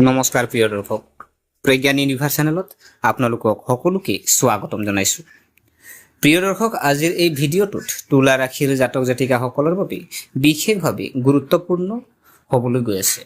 নমস্কাৰ প্ৰিয় দৰ্শক, প্ৰজ্ঞান ইউনিভাৰ্ছ চেনেলত আপোনালোকক সকলোকে স্বাগতম জনাইছোঁ। প্ৰিয় দৰ্শক, আজিৰ এই ভিডিঅ'টোত তুলা ৰাশিৰ জাতক জাতিকাসকলৰ বাবে বিশেষভাৱে গুৰুত্বপূৰ্ণ হ'বলৈ গৈ আছে।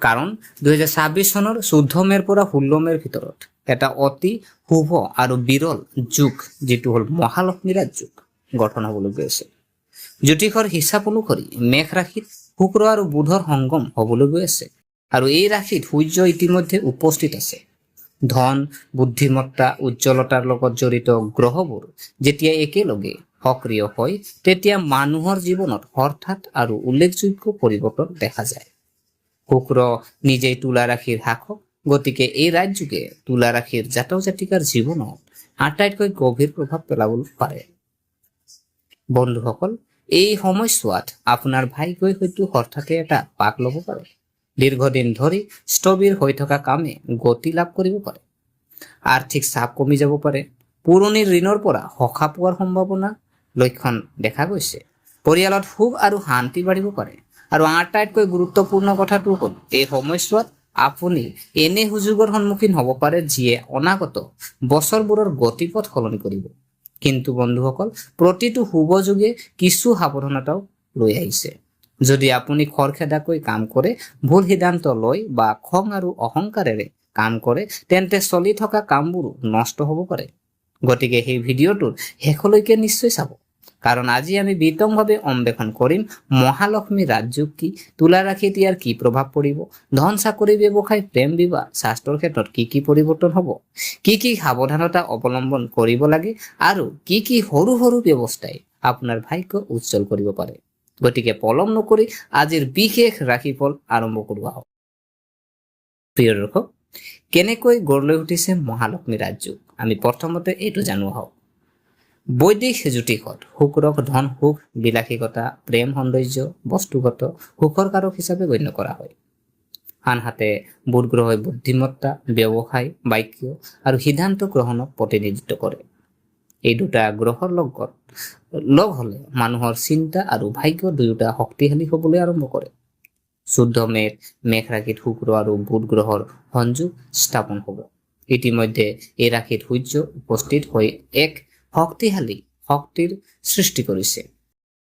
কাৰণ 2026 চনৰ 14 মেৰ পৰা 16 মেৰ ভিতৰত এটা অতি শুভ আৰু বিৰল যুগ, যিটো হ'ল মহালক্ষ্মী ৰাজযোগ গঠন হ'বলৈ গৈ আছে। জ্যোতিষৰ হিচাপ অনুসৰি মেঘ ৰাশিত শুক্ৰ আৰু বুধৰ সংগম হ'বলৈ গৈ আছে। আৰু এই ৰাশিত সূৰ্য ইতিমধ্যে উপস্থিত আছে। ধন, বুদ্ধিমত্তা, উজ্জ্বলতাৰ লগত জড়িত গ্ৰহবোৰ যেতিয়া একেলগে সক্ৰিয় হয়, তেতিয়া মানুহৰ জীৱনত হঠাৎ আৰু উল্লেখযোগ্য পৰিৱৰ্তন দেখা যায়। শুক্ৰ নিজেই তুলা ৰাশিৰ শাসক, গতিকে এই ৰাজযোগে তুলা ৰাশিৰ জাতক জাতিকাৰ জীৱনত আটাইতকৈ গভীৰ প্ৰভাৱ পেলাব পাৰে। বন্ধুসকল, এই সময়ছোৱাত আপোনাৰ ভাগ্যই হয়তো হঠাতে এটা পাক ল'ব পাৰে। দীৰ্ঘদিন ধৰি স্থবিৰ হৈ থকা কামে গতি লাভ কৰিব পাৰে। আৰ্থিক চাপ কমি যাব পাৰে। পুৰণি ঋণৰ পৰা সকাহ পোৱাৰ সম্ভাৱনা লক্ষণ দেখা গৈছে। পৰিয়ালত সুখ আৰু শান্তি বাঢ়িব পাৰে। আৰু আটাইতকৈ গুৰুত্বপূৰ্ণ কথাটো হ'ল, এই সময়ছোৱাত আপুনি এনে সুযোগৰ সন্মুখীন হ'ব পাৰে যিয়ে অনাগত বছৰবোৰৰ গতিপথ সলনি কৰিব। কিন্তু বন্ধুসকল, প্ৰতিটো শুভ যোগে কিছু সাৱধানতাও লৈ আহিছে। যদি আপুনি খৰখেদাকৈ কাম কৰে, ভুল সিদ্ধান্ত লয় বা খং আৰু অহংকাৰেৰে কাম কৰে, তেন্তে চলি থকা কামবোৰো নষ্ট হ'ব পাৰে। গতিকে সেই ভিডিঅ'টোৰ শেষলৈকে নিশ্চয় চাব, কাৰণ আজি আমি বিতংভাৱে অন্বেষণ কৰিম মহালক্ষ্মী ৰাজযোগ কি, তুলা ৰাশিত ইয়াৰ কি প্ৰভাৱ পৰিব, ধন, চাকৰি, ব্যৱসায়, প্ৰেম, বিবাহ, স্বাস্থ্যৰ ক্ষেত্ৰত কি কি পৰিৱৰ্তন হ'ব, কি কি সাৱধানতা অৱলম্বন কৰিব লাগে, আৰু কি কি সৰু সৰু ব্যৱস্থাই আপোনাৰ ভাগ্য উজ্জ্বল কৰিব পাৰে। গতিকে পলম নকৰি আজিৰ বিশেষ ৰাশিফল আৰম্ভ কৰোৱা হওক। প্ৰিয় দৰ্শক, কেনেকৈ গঢ় লৈ উঠিছে মহালক্ষ্মী ৰাজযোগ, আমি প্ৰথমতে এইটো জানো আহক। বৈদিক জ্যোতিষত শুক্ৰক ধন, সুখ, বিলাসিকতা, প্ৰেম, সৌন্দৰ্য, বস্তুগত সুখৰ কাৰক হিচাপে গণ্য কৰা হয়। আনহাতে বুধ গ্ৰহই বুদ্ধিমত্তা, ব্যৱসায়, বাক্য আৰু সিদ্ধান্ত গ্ৰহণক প্ৰতিনিধিত্ব কৰে। এই দুটা গ্ৰহৰ লগত লগ হলে মানুহৰ চিন্তা আৰু ভাগ্য দুয়োটা শক্তিশালী হবলৈ আৰম্ভ কৰে। 14 মে'ত মেঘ ৰাশিত শুক্ৰ আৰু বুধ গ্ৰহৰ সংযোগ স্থাপন হ'ব। ইতিমধ্যে এই ৰাশিত সূৰ্য উপস্থিত হৈ এক শক্তিশালী শক্তিৰ সৃষ্টি কৰিছে।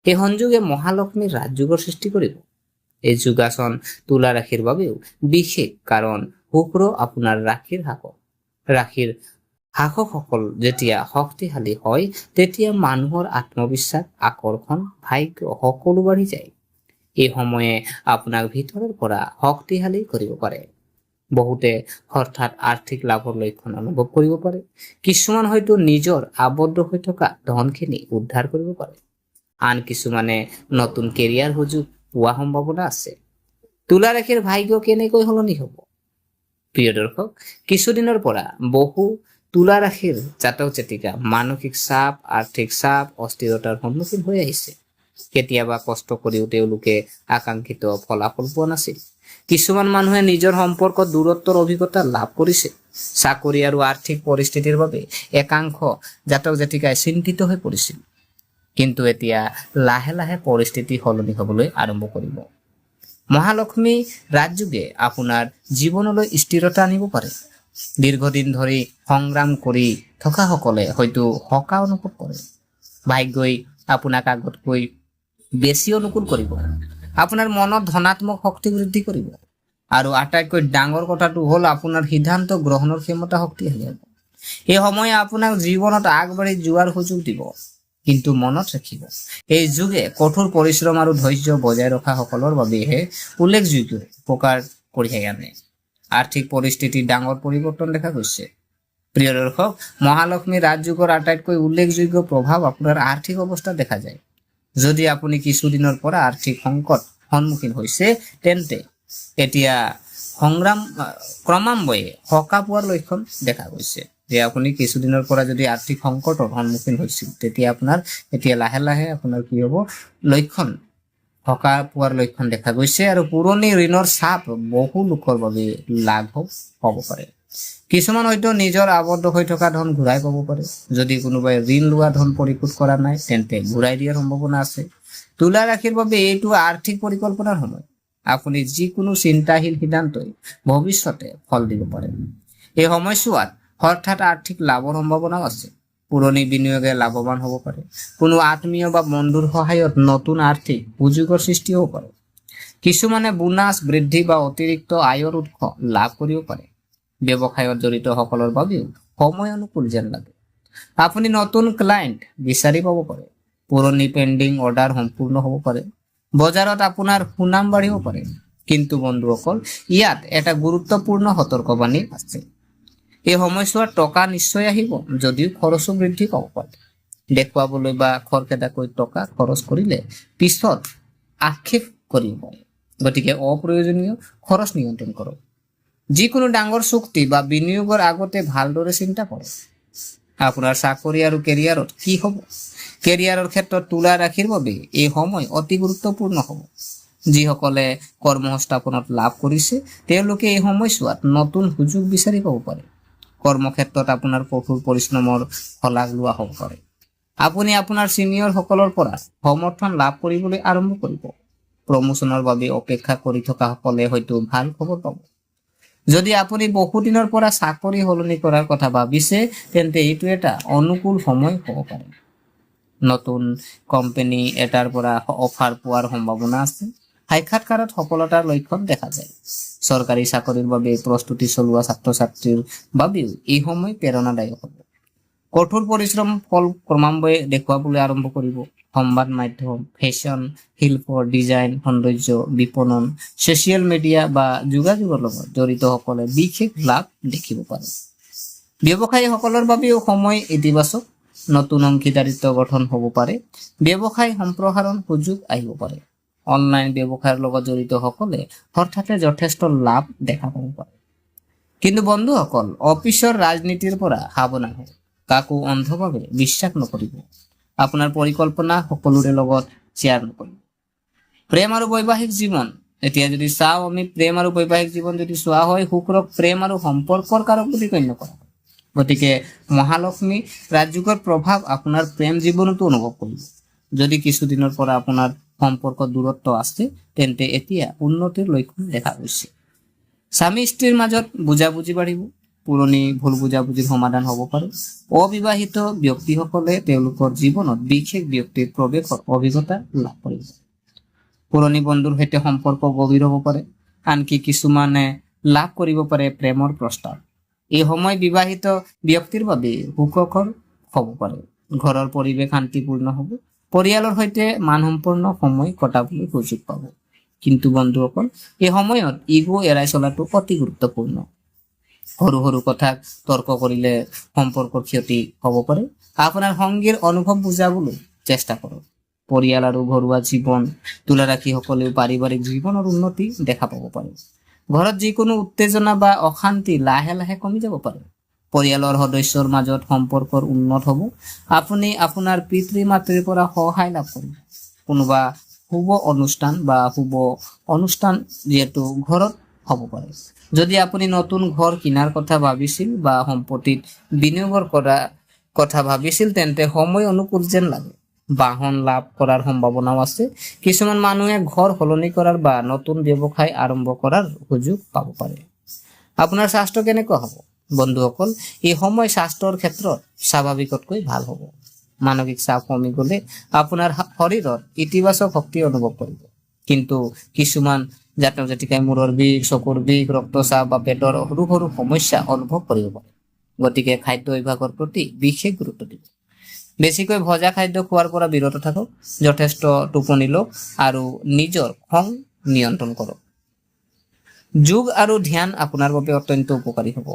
এই সংযোগে মহালক্ষ্মীৰ ৰাজযোগৰ সৃষ্টি কৰিব। এই যোগাসন তুলা ৰাশিৰ বাবেও বিশেষ, কাৰণ শুক্ৰ আপোনাৰ ৰাশিৰ শাসক। ৰাশিৰ শাসকসকল যেতিয়া শক্তিশালী হয়, তেতিয়া মানুহৰ আত্মবিশ্বাস, আকৰ্ষণ, ভাগ্য সকলো বাঢ়ি যায়। এই সময়ে আপোনাক ভিতৰৰ পৰা শক্তিশালী কৰিব পাৰে। বহুতে হঠাৎ আৰ্থিক লাভৰ লক্ষণ অনুভৱ কৰিব পাৰে। কিছুমান হয়তো নিজৰ আবদ্ধ হৈ থকা ধনখিনি উদ্ধাৰ কৰিব পাৰে। আন কিছুমানে নতুন কেৰিয়াৰ সুযোগ পোৱা সম্ভাৱনা আছে। তুলা ৰাশিৰ ভাগ্য কেনেকৈ সলনি হ'ব? প্ৰিয় দৰ্শক, কিছুদিনৰ পৰা বহু তুলা ৰাশিৰ জাতক জাতিকা মানসিক চাপ, আৰ্থিক চাপ, অস্থিৰতাৰ সন্মুখীন হৈ আহিছে। কেতিয়াবা কষ্ট কৰিও তেওঁলোকে আকাংক্ষিত ফলাফল পোৱা নাছিল। কিছুমান মানুহে নিজৰ সম্পৰ্কত দূৰত্বৰ অভিজ্ঞতা লাভ কৰিছে। চাকৰি আৰু আৰ্থিক পৰিস্থিতিৰ বাবে একাংশ জাতক জাতিকাই চিন্তিত হৈ পৰিছিল। কিন্তু এতিয়া লাহে লাহে পৰিস্থিতি সলনি হ'বলৈ আৰম্ভ কৰিব। মহালক্ষ্মী ৰাজযোগে আপোনাৰ জীৱনলৈ স্থিৰতা আনিব পাৰে। দীৰ্ঘদিন ধৰি সংগ্ৰাম কৰি থকা সকলে হয়তো সকাহ অনুভৱ কৰে। ভাগ্যই আপোনাক আগতকৈ বেছি অনুকূল কৰিব। আপোনাৰ মনত ধনাত্মক শক্তি বৃদ্ধি কৰিব। আৰু আটাইতকৈ ডাঙৰ কথাটো হ'ল, আপোনাৰ সিদ্ধান্ত গ্ৰহণৰ ক্ষমতা শক্তিশালী হ'ব। এই সময়ে আপোনাক জীৱনত আগবাঢ়ি যোৱাৰ সুযোগ দিব। কিন্তু মনত ৰাখিব, এই যুগে কঠোৰ পৰিশ্ৰম আৰু ধৈৰ্য বজাই ৰখা সকলৰ বাবেহে উল্লেখযোগ্য উপকাৰ কঢ়িয়াই আনে। আৰ্থিক পৰিস্থিতিত ডাঙৰ পৰিৱৰ্তন দেখা গৈছে। প্ৰিয় দৰ্শক, মহালক্ষ্মী ৰাজযোগৰ আটাইতকৈ উল্লেখযোগ্য প্ৰভাৱ আপোনাৰ আৰ্থিক অৱস্থাত দেখা যায়। যদি আপুনি কিছুদিনৰ পৰা আৰ্থিক সংকট সন্মুখীন হৈছে, তেন্তে এতিয়া ক্ৰমান্বয়ে সকাহ পোৱাৰ লক্ষণ দেখা গৈছে। যে আপুনি কিছুদিনৰ পৰা যদি আৰ্থিক সংকটৰ সন্মুখীন হৈছিল, তেতিয়া আপোনাৰ এতিয়া লাহে লাহে আপোনাৰ কি হ'ব, সকাহ পোৱাৰ লক্ষণ দেখা গৈছে। আৰু পুৰণি ঋণৰ চাপ বহু লোকৰ বাবে লাঘৱ হ'ব পাৰে। কিছুমান হয়তো নিজৰ আবদ্ধ হৈ থকা ধন ঘূৰাই পাব পাৰে। যদি কোনোবাই ঋণ লোৱা ধন পৰিশোধ কৰা নাই, তেন্তে ঘূৰাই দিয়াৰ সম্ভাৱনা আছে। তুলা ৰাশিৰ বাবে এইটো আৰ্থিক পৰিকল্পনাৰ সময়। আপুনি যিকোনো চিন্তাশীল সিদ্ধান্তই ভৱিষ্যতে ফল দিব পাৰে। এই সময়ছোৱাত হঠাৎ আৰ্থিক লাভৰ সম্ভাৱনাও আছে। পুৰণি বিনিয়োগে লাভৱান হ'ব পাৰে। কোনো আত্মীয় বা বন্ধুৰ সহায়ত নতুন আৰ্থিক সুযোগৰ সৃষ্টি হ'ব পাৰে। কিছুমানে বোনাছ বৃদ্ধি বা অতিৰিক্ত আয়ৰ উৎস লাভ কৰিব পাৰে। ব্যৱসায়ত জড়িত সকলৰ বাবেও সময় অনুকূল যেন লাগে। আপুনি নতুন ক্লায়েণ্ট বিচাৰি পাব পাৰে। পুৰণি পেণ্ডিং অৰ্ডাৰ সম্পূৰ্ণ হ'ব পাৰে। বজাৰত আপোনাৰ সুনাম বাঢ়িব পাৰে। কিন্তু বন্ধুসকল, ইয়াত এটা গুৰুত্বপূৰ্ণ সতৰ্কবাণী আছে। এই সময়ছোৱাত টকা নিশ্চয় আহিব, যদিও খৰচো বৃদ্ধি পাব পাৰে। দেখুৱাবলৈ বা খৰখেদাকৈ টকা খৰচ কৰিলে পিছত আক্ষেপ কৰিব পাৰে। গতিকে অপ্ৰয়োজনীয় খৰচ নিয়ন্ত্ৰণ কৰক। যিকোনো ডাঙৰ চুক্তি বা বিনিয়োগৰ আগতে ভালদৰে চিন্তা কৰক। আপোনাৰ চাকৰি আৰু কেৰিয়াৰত কি হ'ব? কেৰিয়াৰৰ ক্ষেত্ৰত তোলা ৰাখিৰ বাবে এই সময় অতি গুৰুত্বপূৰ্ণ হ'ব। যিসকলে কৰ্মসংস্থাপনত লাভ কৰিছে তেওঁলোকে এই সময়ছোৱাত নতুন সুযোগ বিচাৰি পাব পাৰে। কৰ্মক্ষেত্ৰত আপোনাৰ কঠোৰ পৰিশ্ৰমৰ শলাগ লোৱা হ'ব পাৰে। আপুনি আপোনাৰ ছিনিয়ৰসকলৰ পৰা সমৰ্থন লাভ কৰিবলৈ আৰম্ভ কৰিব। প্ৰমোচনৰ বাবে অপেক্ষা কৰি থকা সকলে হয়তো ভাল খবৰ পাব। যদি আপুনি বহুদিনৰ পৰা চাকৰি সলনি কৰাৰ কথা ভাবিছে তেন্তে এইটো এটা অনুকূল সময় হ'ব পাৰে। নতুন কোম্পানী এটাৰ পৰা অফাৰ পোৱাৰ সম্ভাৱনা আছে। সাক্ষাৎকাৰত সফলতাৰ লক্ষণ দেখা যায়। চৰকাৰী চাকৰিৰ বাবে প্ৰস্তুতি চলোৱা ছাত্ৰ-ছাত্ৰীৰ বাবেও এই সময় প্ৰেৰণাদায়ক হ'ব। কঠোৰ পৰিশ্ৰম ফল ক্ৰমান্বয়ে দেখুৱাবলৈ আৰম্ভ কৰিব। সংবাদ মাধ্যম, ফেশ্বন, শিল্প, ডিজাইন, সৌন্দৰ্য, বিপণন, ছ'চিয়েল মিডিয়া বা যোগাযোগৰ লগত জড়িতসকলে বিশেষ লাভ দেখিব পাৰে। ব্যৱসায়ীসকলৰ বাবেও সময় ইতিবাচক। নতুন অংশীদাৰিত্ব গঠন হ'ব পাৰে। ব্যৱসায় সম্প্ৰসাৰণ সুযোগ আহিব পাৰে। অনলাইন ব্যৱসায়ৰ লগত জড়িতসকলে হঠাতে যথেষ্ট লাভ দেখা পাব পাৰে। কিন্তু বন্ধুসকল, অফিচৰ ৰাজনীতিৰ পৰা সাৱধান হওক। কাকো অন্ধভাৱে বিশ্বাস নকৰিব। আপোনাৰ পৰিকল্পনা সকলোৰে লগত শ্বেয়াৰ নকৰিব। প্ৰেম আৰু বৈবাহিক জীৱন, এতিয়া যদি চাওঁ আমি প্ৰেম আৰু বৈবাহিক জীৱন যদি চোৱা হয়, শুক্ৰক প্ৰেম আৰু সম্পৰ্কৰ কাৰক বুলি গণ্য কৰা হয়। গতিকে মহালক্ষ্মী ৰাজযোগৰ প্ৰভাৱ আপোনাৰ প্ৰেম জীৱনতো অনুভৱ কৰিব। যদি কিছুদিনৰ পৰা আপোনাৰ সম্পৰ্ক দূৰত্ব আছে তেন্তে এতিয়া উন্নতিৰ লক্ষণ দেখা গৈছে। স্বামী স্ত্ৰীৰ মাজত বুজাবুজি বাঢ়িব। পুৰণি ভুল বুজাবুজিৰ সমাধান হ'ব পাৰে। অবিবাহিত ব্যক্তিসকলে তেওঁলোকৰ জীৱনত বিশেষ ব্যক্তিৰ প্ৰৱেশৰ অভিজ্ঞতা লাভ কৰিব। পুৰণি বন্ধুৰ সৈতে সম্পৰ্ক গভীৰ হ'ব পাৰে। আনকি কিছুমানে লাভ কৰিব পাৰে প্ৰেমৰ প্ৰস্তাৱ। এই সময় বিবাহিত ব্যক্তিৰ বাবে সুখকৰ হ'ব পাৰে। ঘৰৰ পৰিৱেশ শান্তিপূৰ্ণ হ'ব। পৰিয়ালৰ সৈতে মানসম্পন্ন সময় কটাবলৈ সুযোগ পাব। কিন্তু বন্ধুসকল, এই সময়ত ইগো এৰাই চলাটো অতি গুৰুত্বপূৰ্ণ। সৰু সৰু কথাক তৰ্ক কৰিলে সম্পৰ্কৰ ক্ষতি হ'ব পাৰে। আপোনাৰ সংগীৰ অনুভৱ বুজাবলৈ চেষ্টা কৰক। পৰিয়াল আৰু ঘৰুৱা জীৱন তোলা ৰাখিসকলেও পাৰিবাৰিক জীৱনৰ উন্নতি দেখা পাব পাৰে। ঘৰত যিকোনো উত্তেজনা বা অশান্তি লাহে লাহে কমি যাব পাৰে। পৰিয়ালৰ সদস্যৰ মাজত সম্পৰ্কৰ উন্নত হ'ব। আপুনি আপোনাৰ পিতৃ মাতৃৰ পৰা সহায় লাভ কৰিব। কোনোবা শুভ অনুষ্ঠান যিহেতু ঘৰত হ'ব পাৰে। যদি আপুনি নতুন ঘৰ কিনাৰ কথা ভাবিছিল বা সম্পত্তিত বিনিয়োগৰ কথা ভাবিছিল তেন্তে সময় অনুকূল যেন লাগে। বাহন লাভ কৰাৰ সম্ভাৱনাও আছে। কিছুমান মানুহে ঘৰ সলনি কৰাৰ বা নতুন ব্যৱসায় আৰম্ভ কৰাৰ সুযোগ পাব পাৰে। আপোনাৰ স্বাস্থ্য কেনেকুৱা হ'ব? বন্ধুসকল, এই সময় স্বাস্থ্যৰ ক্ষেত্ৰত স্বাভাৱিকতকৈ ভাল হ'ব। মানসিক চাপ কমি গ'লে আপোনাৰ শৰীৰত ইতিবাচক শক্তি অনুভৱ কৰিব। কিন্তু কিছুমান জাতক জাতিকাই মূৰৰ বিষ, চকুৰ বিষ, ৰক্তচাপ বা পেটৰ সৰু সৰু সমস্যা অনুভৱ কৰিব পাৰে। গতিকে খাদ্য অভ্যাসৰ প্ৰতি বিশেষ গুৰুত্ব দিব। বেছিকৈ ভজা খাদ্য খোৱাৰ পৰা বিৰত থাকক। যথেষ্ট টোপনি লওক আৰু নিজৰ খং নিয়ন্ত্ৰণ কৰক। যোগ আৰু ধ্যান আপোনাৰ বাবে অত্যন্ত উপকাৰী হ'ব।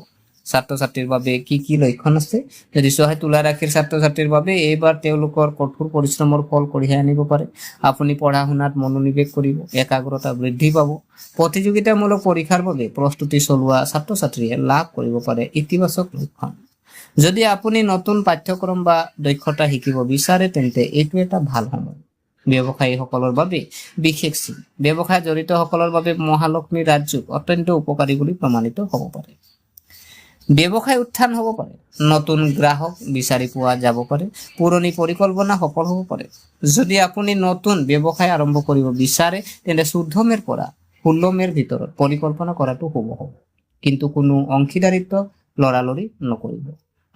ছাত্ৰ-ছাত্ৰীৰ বাবে কি কি লক্ষণ আছে? যদি চোৱা হয়, তুলা ৰাশিৰ ছাত্ৰ-ছাত্ৰীৰ বাবে এইবাৰ তেওঁলোকৰ কঠোৰ পৰিশ্ৰমৰ ফল কঢ়িয়াই আনিব পাৰে। আপুনি পঢ়া শুনাত মনোনিৱেশ কৰিব। একাগ্ৰতা বৃদ্ধি পাব। প্ৰতিযোগিতামূলক পৰীক্ষাৰ বাবে প্ৰস্তুতি চলোৱা ছাত্ৰ-ছাত্ৰীয়ে লাভ কৰিব পাৰে ইতিবাচক লক্ষণ। যদি আপুনি নতুন পাঠ্যক্ৰম বা দক্ষতা শিকিব বিচাৰে তেন্তে এইটো এটা ভাল সময়। ব্যৱসায়ীসকলৰ বাবে বিশেষ চিন। ব্যৱসায় জড়িত সকলৰ বাবে মহালক্ষ্মী ৰাজযোগ অত্যন্ত উপকাৰী বুলি প্ৰমাণিত হ'ব পাৰে। ব্যৱসায় উত্থান হ'ব পাৰে। নতুন গ্ৰাহক বিচাৰি পোৱা যাব পাৰে। পুৰণি পৰিকল্পনা সফল হ'ব পাৰে। যদি আপুনি নতুন ব্যৱসায় আৰম্ভ কৰিব বিচাৰে তেন্তে 14 মেৰ পৰা ষোল্লমেৰ ভিতৰত পৰিকল্পনা কৰাটো শুভ হ'ব, কিন্তু কোনো অংশীদাৰিত্ব লৰালৰি নকৰিব।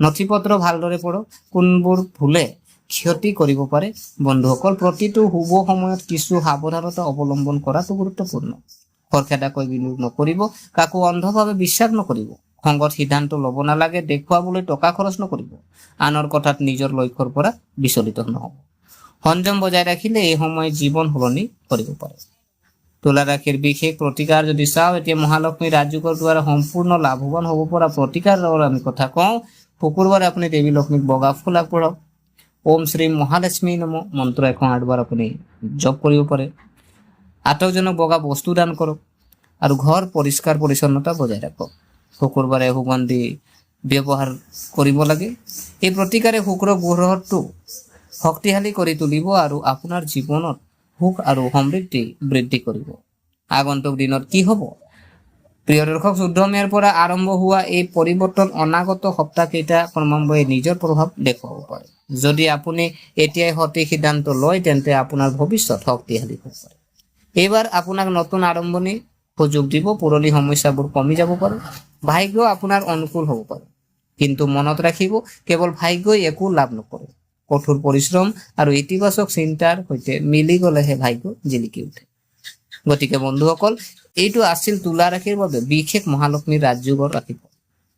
নথি পত্ৰ ভালদৰে পঢ়ক, কোনবোৰ ভুলে ক্ষতি কৰিব পাৰে। বন্ধুসকল, প্ৰতিটো শুভ সময়ত কিছু সাৱধানতা অৱলম্বন কৰাটো গুৰুত্বপূৰ্ণ। খৰখেদাকৈ বিনিয়োগ নকৰিব, কাকো অন্ধভাৱে বিশ্বাস নকৰিব, সংগত সিদ্ধান্ত ল'ব নালাগে, দেখুৱাবলৈ টকা খৰচ নকৰিব, আনৰ কথাত নিজৰ লক্ষ্যৰ পৰা বিচলিত নহ'ব। সংযম বজাই ৰাখিলে এই সময় জীৱন সলনি কৰিব পাৰে। তুলা ৰাশিৰ বিশেষ প্ৰতিকাৰ যদি চাওঁ, এতিয়া মহালক্ষ্মী ৰাজযোগৰ দ্বাৰা সম্পূৰ্ণ লাভৱান হ'ব পৰা প্ৰতিকাৰৰ আমি কথা কওঁ। শুকুৰবাৰে আপুনি দেৱী লক্ষ্মীক বগা ফুল আগবঢ়াওক। ওম শ্ৰী মহালক্ষ্মী নম মন্ত্ৰ 108 বাৰ আপুনি জপ কৰিব পাৰে। আটকজনক বগা বস্তু দান কৰক আৰু ঘৰ পৰিষ্কাৰ পৰিচ্ছন্নতা বজাই ৰাখক। শুকুৰবাৰে সুগন্ধি ব্যৱহাৰ কৰিব লাগে। এই প্ৰতিকাৰে শুক্ৰ গ্ৰহটো শক্তিশালী কৰি তুলিব আৰু আপোনাৰ জীৱনত সুখ আৰু সমৃদ্ধি বৃদ্ধি কৰিব। আগন্তুক দিনত কি হ'ব? প্ৰিয় দৰ্শক, 14 মে'ৰ পৰা আৰম্ভ হোৱা এই পৰিৱৰ্তন অনাগত সপ্তাহকেইটা ক্ৰমান্বয়ে নিজৰ প্ৰভাৱ দেখুৱাব পাৰে। যদি আপুনি এতিয়াই সঠিক সিদ্ধান্ত লয়, তেন্তে আপোনাৰ ভৱিষ্যত শক্তিশালী হ'ব পাৰে। এইবাৰ আপোনাক নতুন আৰম্ভণি সুযোগ দিব। পুৰণি সমস্যাবোৰ কমি যাব পাৰে, ভাগ্য আপোনাৰ অনুকূল হ'ব পাৰে। কিন্তু মনত ৰাখিব, কেৱল ভাগ্যই একো লাভ নকৰে। কঠোৰ পৰিশ্ৰম আৰু ইতিবাচক চিন্তাৰ সৈতে মিলি গ'লেহে ভাগ্য জিলিকি উঠে। গতিকে বন্ধুসকল, এইটো আছিল তুলা ৰাশিৰ বাবে বিশেষ মহালক্ষ্মীৰ ৰাজযোগৰ ৰাশিফল।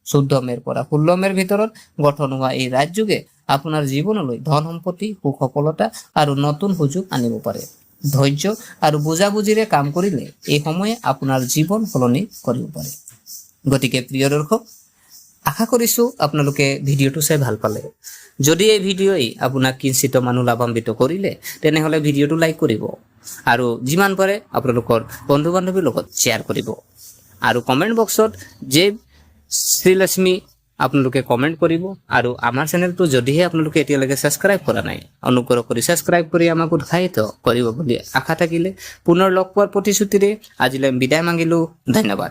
14 মে'ৰ পৰা 16 মে'ৰ ভিতৰত গঠন হোৱা এই ৰাজযোগে আপোনাৰ জীৱনলৈ ধন সম্পত্তি, সুখ সফলতা আৰু নতুন সুযোগ আনিব পাৰে। ধৈৰ্য আৰু বুজাবুজিৰে কাম কৰিলে এই সময়ে আপোনাৰ জীৱন সলনি কৰিব পাৰে। গতিকে প্ৰিয় দৰ্শক, আশা কৰিছোঁ আপোনালোকে ভিডিঅ'টো চাই ভাল পালে। যদি এই ভিডিঅ'ই আপোনাক কিঞ্চিত মানুহ লাভান্বিত কৰিলে, তেনেহ'লে ভিডিঅ'টো লাইক কৰিব আৰু যিমান পাৰে আপোনালোকৰ বন্ধু বান্ধৱীৰ লগত শ্বেয়াৰ কৰিব। আৰু কমেণ্ট বক্সত জয় শ্ৰীলক্ষ্মী আপোনালোকে কমেণ্ট কৰিব। আৰু আমাৰ চেনেলটো যদিহে আপোনালোকে এতিয়ালৈকে ছাবস্ক্ৰাইব কৰা নাই, অনুগ্ৰহ কৰি ছাবস্ক্ৰাইব কৰি আমাক উৎসাহিত কৰিব বুলি আশা থাকিলে পুনৰ লগ পোৱাৰ প্ৰতিশ্ৰুতিৰে আজিলৈ বিদায় মাগিলোঁ। ধন্যবাদ।